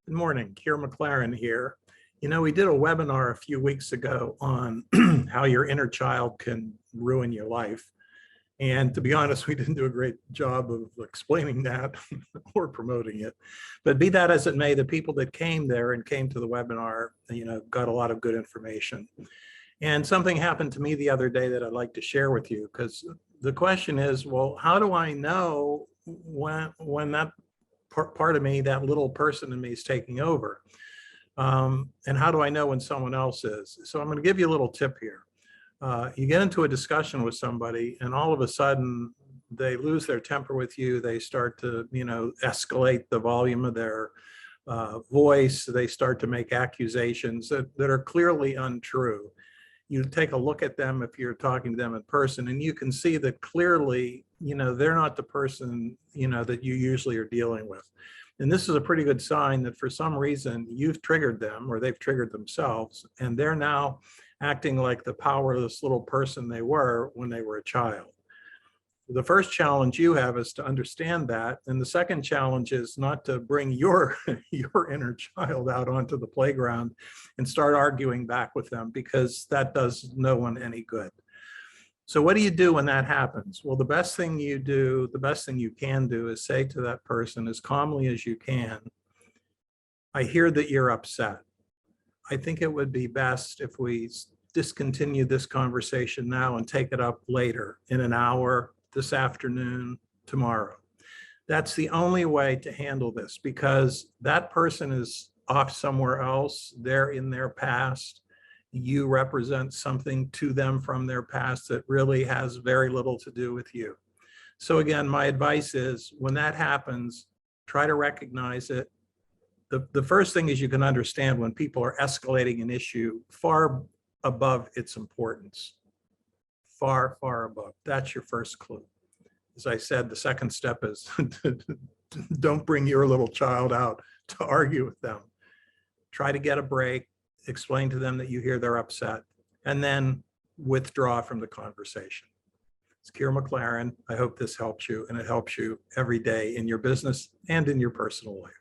Good morning, Keir McLaren here. You know, we did a webinar a few weeks ago on how your inner child can ruin your life. And to be honest, we didn't do a great job of explaining that or promoting it. But be that as it may, the people that came there and came to the webinar, got a lot of good information. And something happened to me the other day that I'd like to share with you, because the question is, well, how do I know when that part of me, that little person in me, is taking over? And how do I know when someone else is? So I'm going to give you a little tip here. You get into a discussion with somebody and all of a sudden they lose their temper with you. They start to, escalate the volume of their voice. They start to make accusations that are clearly untrue. You take a look at them if you're talking to them in person, and you can see that clearly, they're not the person, that you usually are dealing with. And this is a pretty good sign that for some reason you've triggered them or they've triggered themselves, and they're now acting like the powerless little person they were when they were a child. The first challenge you have is to understand that. And the second challenge is not to bring your inner child out onto the playground and start arguing back with them, because that does no one any good. So what do you do when that happens? Well, the best thing you can do is say to that person as calmly as you can, I hear that you're upset. I think it would be best if we discontinue this conversation now and take it up later, in an hour, this afternoon, tomorrow. That's the only way to handle this, because that person is off somewhere else. They're in their past. You represent something to them from their past that really has very little to do with you. So again, my advice is, when that happens, try to recognize it. The first thing is, you can understand when people are escalating an issue far above its importance. Far, far above. That's your first clue. As I said, the second step is don't bring your little child out to argue with them. Try to get a break, explain to them that you hear they're upset, and then withdraw from the conversation. It's Keir McLaren. I hope this helps you, and it helps you every day in your business and in your personal life.